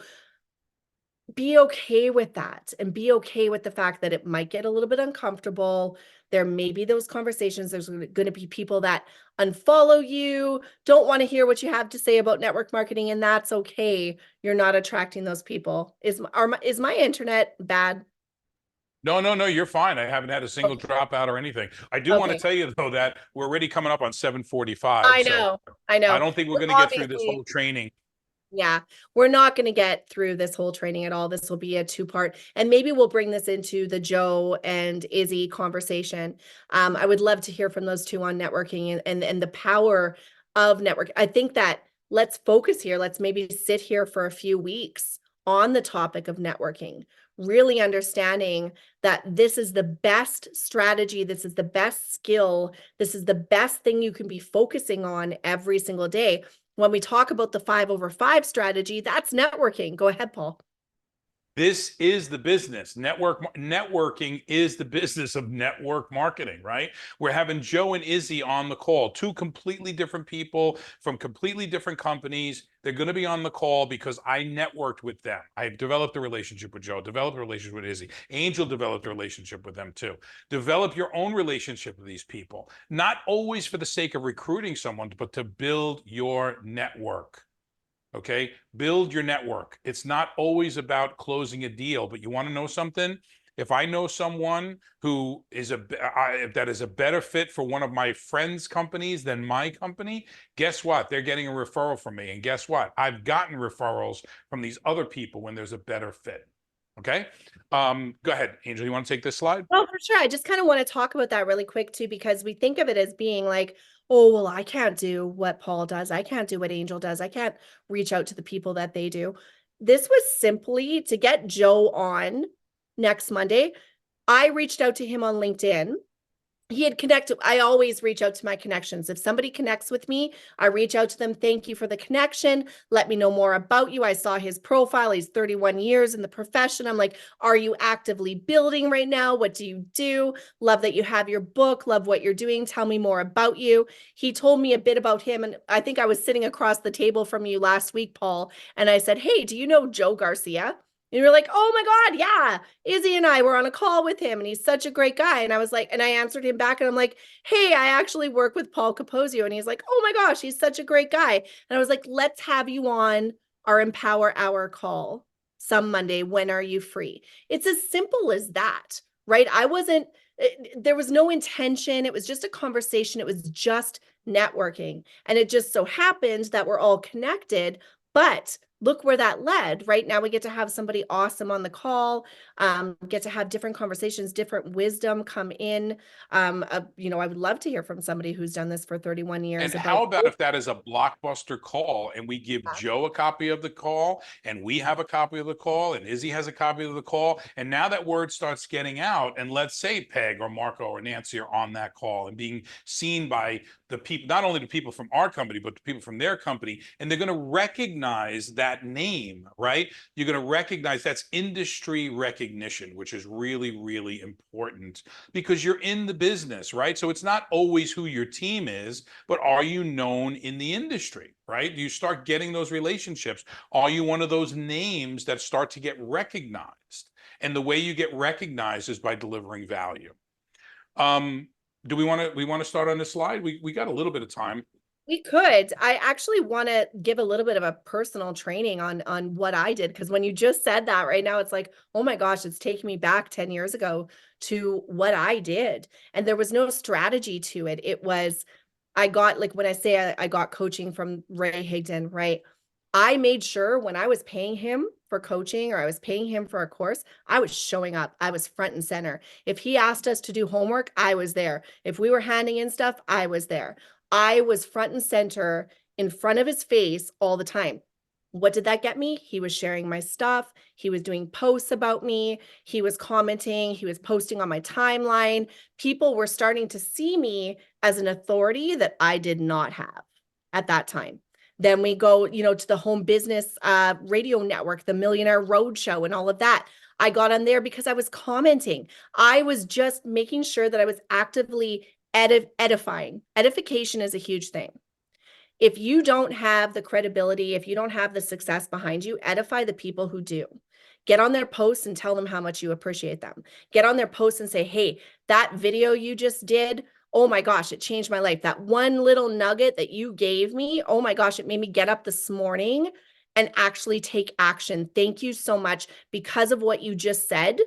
be okay with that and be okay with the fact that it might get a little bit uncomfortable. There may be those conversations. There's going to be people that unfollow you, don't want to hear what you have to say about network marketing, and that's okay. You're not attracting those people. Is my internet bad? No, you're fine. I haven't had a single dropout or anything. I do want to Okay. tell you though that we're already coming up on 7:45. I So know. I don't think we're going to get through this Obviously, whole training. yeah, we're not going to get through this whole training at all. This will be a two-part, and maybe we'll bring this into the Joe and Izzy conversation. I would love to hear from those two on networking and the power of network. I think that let's focus here. Let's maybe sit here for a few weeks on the topic of networking, really understanding that this is the best strategy, this is the best skill, this is the best thing you can be focusing on every single day. When we talk about the 5-over-5 strategy, that's networking. Go ahead, Paul. This is the business. Networking is the business of network marketing, right? We're having Joe and Izzy on the call, two completely different people from completely different companies. They're going to be on the call because I networked with them. I developed a relationship with Joe, developed a relationship with Izzy. Angel developed a relationship with them too. Develop your own relationship with these people, not always for the sake of recruiting someone, but to build your network. Okay, build your network. It's not always about closing a deal, but you want to know something? If I know someone who is that is a better fit for one of my friends' companies than my company, guess what? They're getting a referral from me. And guess what? I've gotten referrals from these other people when there's a better fit. Okay. Go ahead, Angel. You want to take this slide? Oh, for sure. I just kind of want to talk about that really quick too, because we think of it as being like, oh, well, I can't do what Paul does. I can't do what Angel does. I can't reach out to the people that they do. This was simply to get Joe on next Monday. I reached out to him on LinkedIn. He had connected. I always reach out to my connections. If somebody connects with me, I reach out to them. Thank you for the connection. Let me know more about you. I saw his profile. He's 31 years in the profession. I'm like, are you actively building right now? What do you do? Love that you have your book. Love what you're doing. Tell me more about you. He told me a bit about him. And I think I was sitting across the table from you last week, Paul. And I said, hey, do you know Joe Garcia? And you're like, oh my God, yeah. Izzy and I were on a call with him and he's such a great guy. And I was like, and I answered him back and I'm like, hey, I actually work with Paul Capozio. And he's like, oh my gosh, he's such a great guy. And I was like, let's have you on our Empower Hour call some Monday. When are you free? It's as simple as that, right? There was no intention. It was just a conversation. It was just networking. And it just so happened that we're all connected, but look where that led. Right now we get to have somebody awesome on the call, get to have different conversations, different wisdom come in. I would love to hear from somebody who's done this for 31 years. And how about if that is a blockbuster call and we give Joe a copy of the call and we have a copy of the call and Izzy has a copy of the call. And now that word starts getting out and let's say Peg or Marco or Nancy are on that call and being seen by the people, not only the people from our company, but the people from their company. And they're going to recognize that that name, right? You're going to recognize that's industry recognition, which is really, really important because you're in the business, right? So it's not always who your team is, but are you known in the industry, right? You start getting those relationships. Are you one of those names that start to get recognized? And the way you get recognized is by delivering value. Do we want to start on this slide? We got a little bit of time. We could. I actually want to give a little bit of a personal training on what I did, because when you just said that right now, it's like, oh my gosh, it's taking me back 10 years ago to what I did. And there was no strategy to it. It was, I got, like when I say I got coaching from Ray Higdon, right? I made sure when I was paying him for coaching or I was paying him for a course, I was showing up. I was front and center. If he asked us to do homework, I was there. If we were handing in stuff, I was there. I was front and center in front of his face all the time. What did that get me? He was sharing my stuff. He was doing posts about me. He was commenting. He was posting on my timeline. People were starting to see me as an authority that I did not have at that time. Then we go, to the home business radio network, the Millionaire Roadshow and all of that. I got on there because I was commenting. I was just making sure that I was actively edifying. Edification is a huge thing. If you don't have the credibility, if you don't have the success behind you, edify the people who do. Get on their posts and tell them how much you appreciate them. Get on their posts and say, hey, that video you just did, oh my gosh, it changed my life. That one little nugget that you gave me, oh my gosh, it made me get up this morning and actually take action. Thank you so much. Because of what you just said,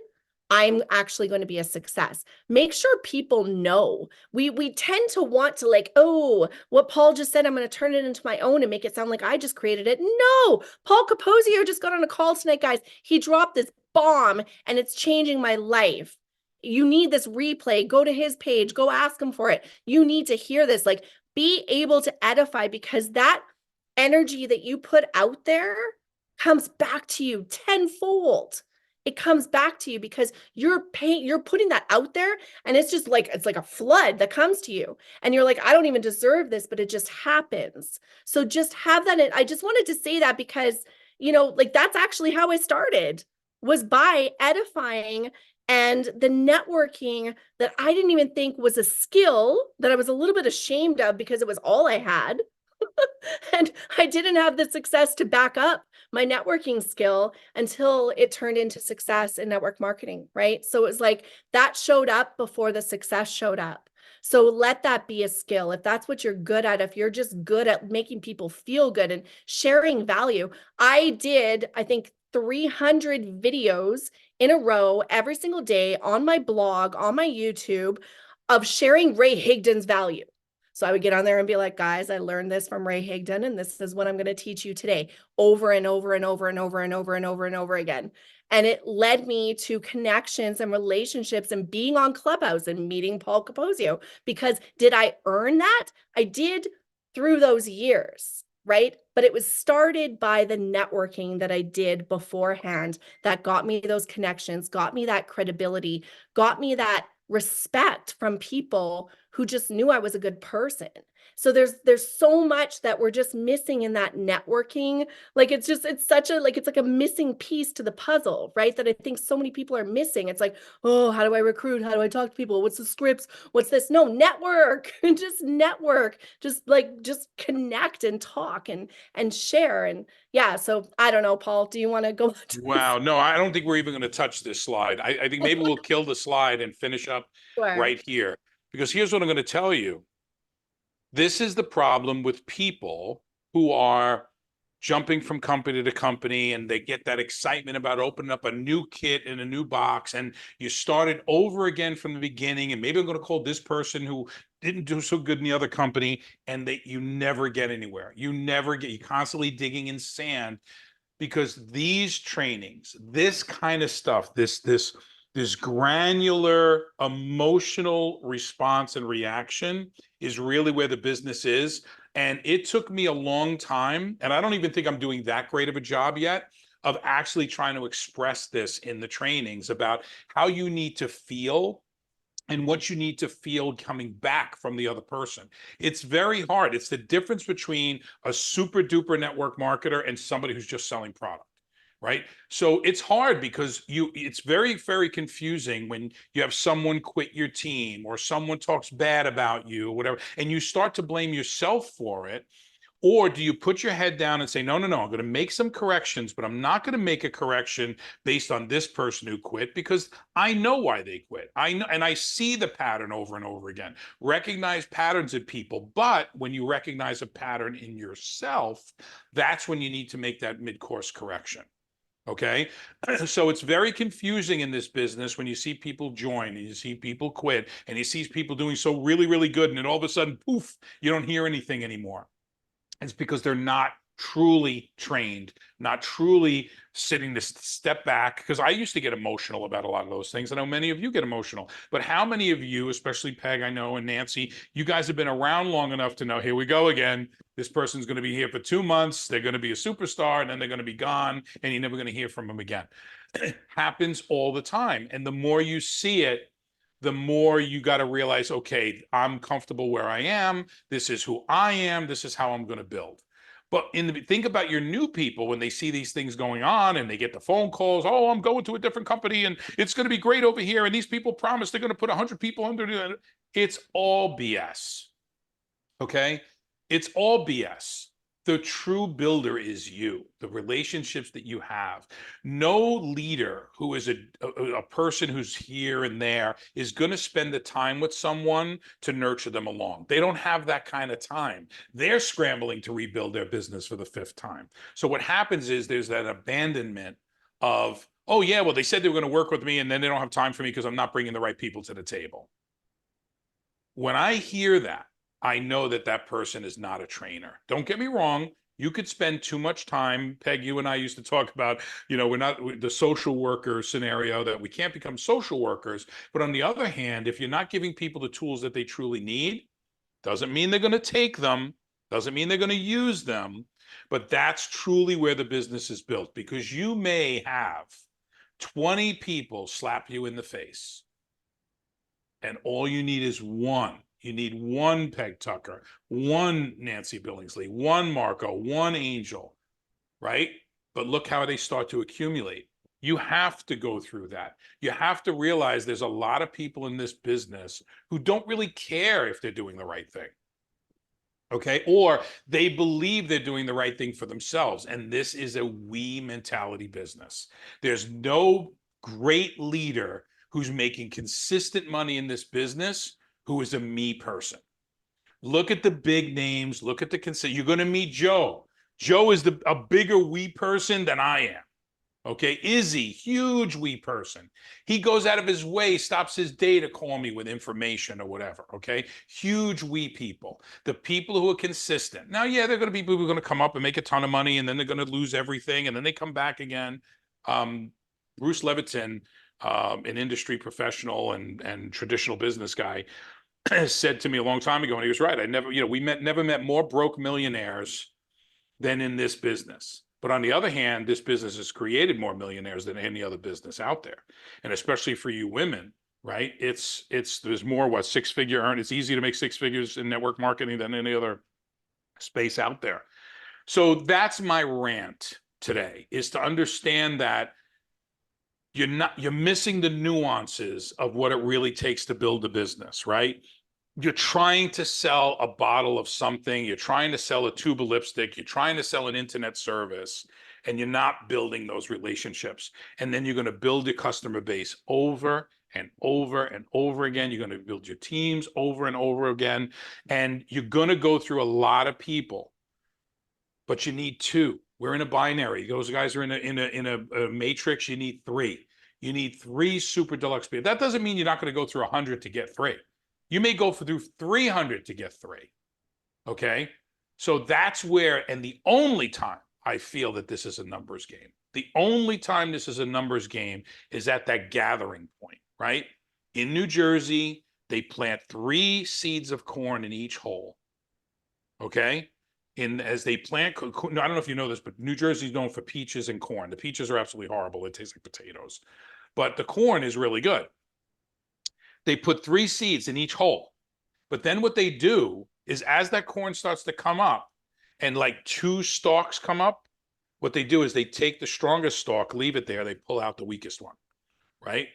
I'm actually going to be a success. Make sure people know. We tend to want to like, oh, what Paul just said, I'm going to turn it into my own and make it sound like I just created it. No, Paul Capozio just got on a call tonight, guys. He dropped this bomb and it's changing my life. You need this replay. Go to his page. Go ask him for it. You need to hear this. Like, be able to edify, because that energy that you put out there comes back to you tenfold. It comes back to you because you're putting that out there, and it's just like, it's like a flood that comes to you. And you're like, I don't even deserve this, but it just happens. So just have that. I just wanted to say that because, like that's actually how I started, was by edifying and the networking that I didn't even think was a skill, that I was a little bit ashamed of because it was all I had. And I didn't have the success to back up my networking skill until it turned into success in network marketing, right? So it was like that showed up before the success showed up. So let that be a skill. If that's what you're good at, if you're just good at making people feel good and sharing value. I did, I think, 300 videos in a row every single day on my blog, on my YouTube, of sharing Ray Higdon's value. So I would get on there and be like, guys, I learned this from Ray Higdon, and this is what I'm going to teach you today, over and over and over and over and over and over and over again. And it led me to connections and relationships and being on Clubhouse and meeting Paul Capozio. Because did I earn that? I did through those years, right? But it was started by the networking that I did beforehand that got me those connections, got me that credibility, got me that respect from people who just knew I was a good person. So there's so much that we're just missing in that networking. Like it's like a missing piece to the puzzle, right? That I think so many people are missing. It's like, oh, how do I recruit? How do I talk to people? What's the scripts? What's this? No, network. Just network. Just connect and talk and share. And yeah, so I don't know, Paul, do you want to go? Wow. No, I don't think we're even going to touch this slide. I think maybe we'll kill the slide and finish up right here. Because here's what I'm going to tell you. This is the problem with people who are jumping from company to company, and they get that excitement about opening up a new kit in a new box, and you start it over again from the beginning. And maybe I'm going to call this person who didn't do so good in the other company, and you never get anywhere. You're constantly digging in sand, because these trainings, this kind of stuff, this granular emotional response and reaction is really where the business is. And it took me a long time, and I don't even think I'm doing that great of a job yet, of actually trying to express this in the trainings about how you need to feel and what you need to feel coming back from the other person. It's very hard. It's the difference between a super duper network marketer and somebody who's just selling product, right? So it's hard because it's very, very confusing when you have someone quit your team or someone talks bad about you or whatever, and you start to blame yourself for it. Or do you put your head down and say, no, no, no, I'm going to make some corrections, but I'm not going to make a correction based on this person who quit because I know why they quit. I know, and I see the pattern over and over again. Recognize patterns in people, but when you recognize a pattern in yourself, that's when you need to make that mid-course correction. Okay. So it's very confusing in this business when you see people join and you see people quit and you see people doing so really, really good. And then all of a sudden, poof, you don't hear anything anymore. It's because they're not truly trained, not truly sitting to step back. Because I used to get emotional about a lot of those things. I know many of you get emotional, but how many of you, especially Peg, I know, and Nancy, you guys have been around long enough to know, here we go again. This person's going to be here for 2 months. They're going to be a superstar and then they're going to be gone and you're never going to hear from them again. It happens all the time. And the more you see it, the more you got to realize, okay, I'm comfortable where I am. This is who I am. This is how I'm going to build. But think about your new people when they see these things going on and they get the phone calls. Oh, I'm going to a different company and it's going to be great over here. And these people promise they're going to put 100 people under it. It's all BS. Okay. It's all BS. The true builder is you, the relationships that you have. No leader who is a person who's here and there is going to spend the time with someone to nurture them along. They don't have that kind of time. They're scrambling to rebuild their business for the 5th time. So what happens is there's that abandonment of, oh yeah, well, they said they were going to work with me and then they don't have time for me because I'm not bringing the right people to the table. When I hear that, I know that that person is not a trainer. Don't get me wrong. You could spend too much time. Peg, you and I used to talk about, we're not the social worker scenario that we can't become social workers. But on the other hand, if you're not giving people the tools that they truly need, doesn't mean they're going to take them, doesn't mean they're going to use them. But that's truly where the business is built, because you may have 20 people slap you in the face. And all you need is one. You need one Peg Tucker, one Nancy Billingsley, one Marco, one Angel, right? But look how they start to accumulate. You have to go through that. You have to realize there's a lot of people in this business who don't really care if they're doing the right thing. Okay. Or they believe they're doing the right thing for themselves. And this is a we mentality business. There's no great leader who's making consistent money in this business who is a me person. Look at the big names. Look at you're going to meet Joe. Joe is a bigger we person than I am. Okay. Izzy, huge we person. He goes out of his way, stops his day to call me with information or whatever. Okay. Huge we people. The people who are consistent. Now, yeah, they're going to be people who are going to come up and make a ton of money and then they're going to lose everything and then they come back again. Bruce Leviton, an industry professional and traditional business guy, said to me a long time ago, and he was right. We never met more broke millionaires than in this business. But on the other hand, this business has created more millionaires than any other business out there. And especially for you women, right? There's more, 6-figure earn. It's easy to make 6 figures in network marketing than any other space out there. So that's my rant today, is to understand that you're missing the nuances of what it really takes to build a business, right? You're trying to sell a bottle of something, you're trying to sell a tube of lipstick, you're trying to sell an internet service, and you're not building those relationships. And then you're going to build your customer base over and over and over again. You're going to build your teams over and over again. And you're going to go through a lot of people, but you need 2. We're in a binary. Those guys are in a matrix. You need 3. You need 3 super deluxe people. That doesn't mean you're not going to go through 100 to get 3. You may go through 300 to get 3. Okay. So that's where, and the only time I feel that this is a numbers game, the only time this is a numbers game is at that gathering point, right? In New Jersey, they plant 3 seeds of corn in each hole. Okay. As they plant, I don't know if you know this, but New Jersey is known for peaches and corn. The peaches are absolutely horrible. It tastes like potatoes, but the corn is really good. They put 3 seeds in each hole. But then what they do is as that corn starts to come up and like 2 stalks come up, what they do is they take the strongest stalk, leave it there, they pull out the weakest one, right?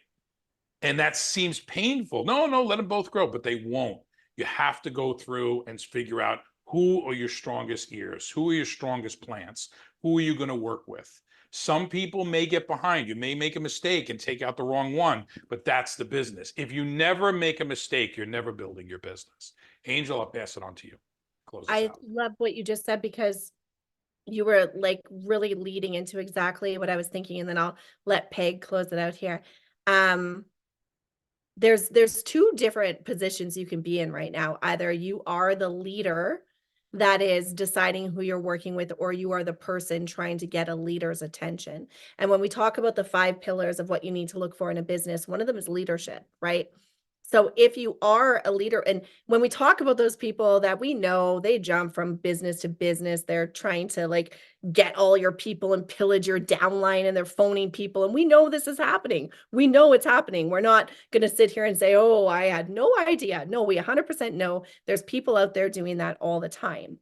And that seems painful. No, let them both grow, but they won't. You have to go through and figure out who are your strongest ears, who are your strongest plants, who are you going to work with. Some people may get behind, you may make a mistake and take out the wrong one, but that's the business. If you never make a mistake, you're never building your business. Angel, I'll pass it on to you. Close this I out. love what you just said because you were like really leading into exactly what I was thinking, and then I'll let Peg close it out here. There's 2 different positions you can be in right now. Either you are the leader that is deciding who you're working with, or you are the person trying to get a leader's attention. And when we talk about the 5 pillars of what you need to look for in a business, one of them is leadership, right? So if you are a leader, and when we talk about those people that we know, they jump from business to business, they're trying to like get all your people and pillage your downline, and they're phoning people. And we know this is happening. We know it's happening. We're not going to sit here and say, oh, I had no idea. No, we 100% know there's people out there doing that all the time.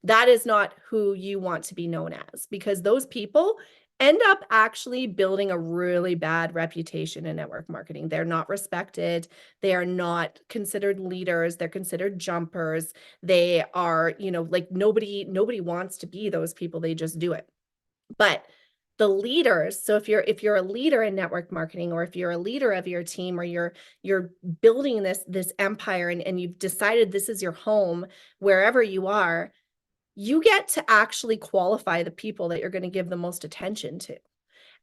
That is not who you want to be known as, because those people end up actually building a really bad reputation in network marketing. They're not respected. They are not considered leaders. They're considered jumpers. They are, like nobody wants to be those people. They just do it. But the leaders, so if you're a leader in network marketing, or if you're a leader of your team, or you're building this empire, and you've decided this is your home wherever you are, you get to actually qualify the people that you're going to give the most attention to.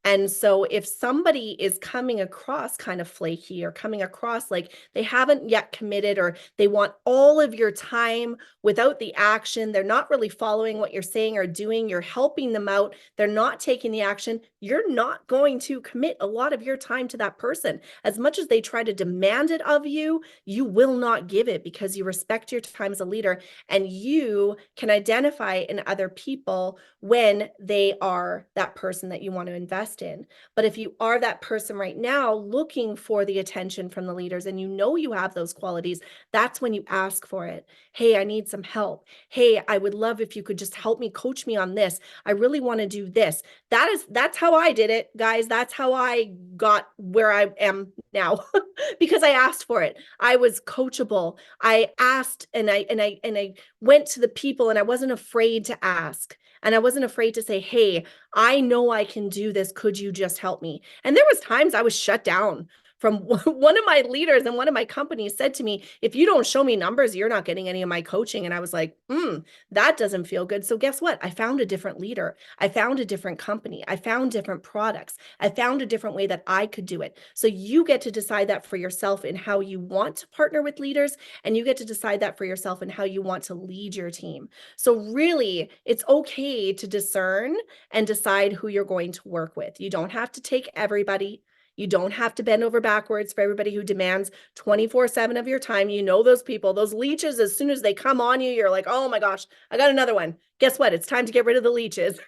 And so if somebody is coming across kind of flaky, or coming across like they haven't yet committed, or they want all of your time without the action, they're not really following what you're saying or doing, you're helping them out, they're not taking the action, you're not going to commit a lot of your time to that person. As much as they try to demand it of you, you will not give it, because you respect your time as a leader, and you can identify in other people when they are that person that you want to invest in. But if you are that person right now looking for the attention from the leaders, and you have those qualities, that's when you ask for it. Hey, I need some help. Hey, I would love if you could just help me, coach me on this. I really want to do this. That's how I did it, guys. That's how I got where I am now because I asked for it. I was coachable. I asked, and I went to the people, and I wasn't afraid to ask. And I wasn't afraid to say, hey, I know I can do this. Could you just help me? And there was times I was shut down from one of my leaders, and one of my companies said to me, if you don't show me numbers, you're not getting any of my coaching. And I was like, that doesn't feel good. So guess what? I found a different leader. I found a different company. I found different products. I found a different way that I could do it. So you get to decide that for yourself in how you want to partner with leaders, and you get to decide that for yourself in how you want to lead your team. So really, it's okay to discern and decide who you're going to work with. You don't have to take everybody. You don't have to bend over backwards for everybody who demands 24/7 of your time. You know those people, those leeches, as soon as they come on you, you're like, oh my gosh, I got another one. Guess what? It's time to get rid of the leeches.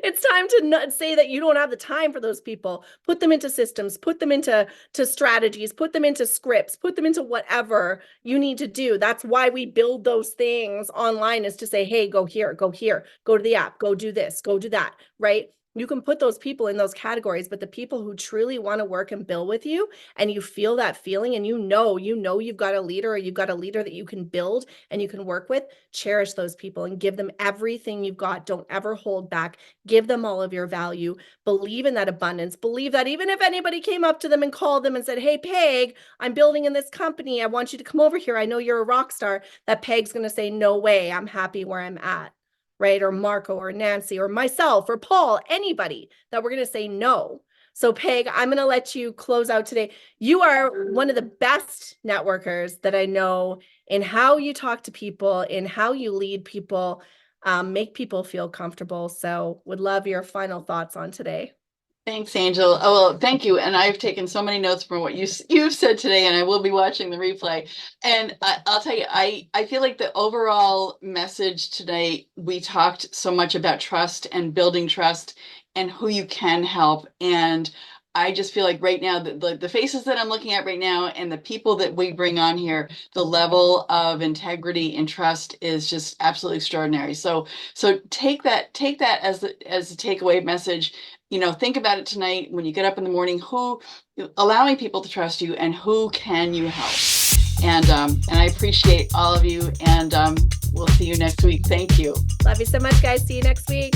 It's time to not say that you don't have the time for those people. Put them into systems, put them into strategies, put them into scripts, put them into whatever you need to do. That's why we build those things online, is to say, hey, go here, go to the app, go do this, go do that, right? You can put those people in those categories, but the people who truly want to work and build with you, and you feel that feeling, and you know you've got a leader, or you've got a leader that you can build and you can work with, cherish those people and give them everything you've got. Don't ever hold back. Give them all of your value. Believe in that abundance. Believe that even if anybody came up to them and called them and said, hey, Peg, I'm building in this company, I want you to come over here, I know you're a rock star, that Peg's going to say, no way, I'm happy where I'm at. Right? Or Marco or Nancy or myself or Paul, anybody that we're going to say no. So Peg, I'm going to let you close out today. You are one of the best networkers that I know in how you talk to people, in how you lead people, make people feel comfortable. So would love your final thoughts on today. Thanks, Angel. Oh, well, thank you. And I've taken so many notes from what you've said today, and I will be watching the replay. And I'll tell you, I feel like the overall message today, we talked so much about trust and building trust and who you can help. And I just feel like right now, the faces that I'm looking at right now and the people that we bring on here, the level of integrity and trust is just absolutely extraordinary. So take that as a takeaway message. Think about it tonight when you get up in the morning, who allowing people to trust you and who can you help? And I appreciate all of you, and we'll see you next week. Thank you. Love you so much, guys. See you next week.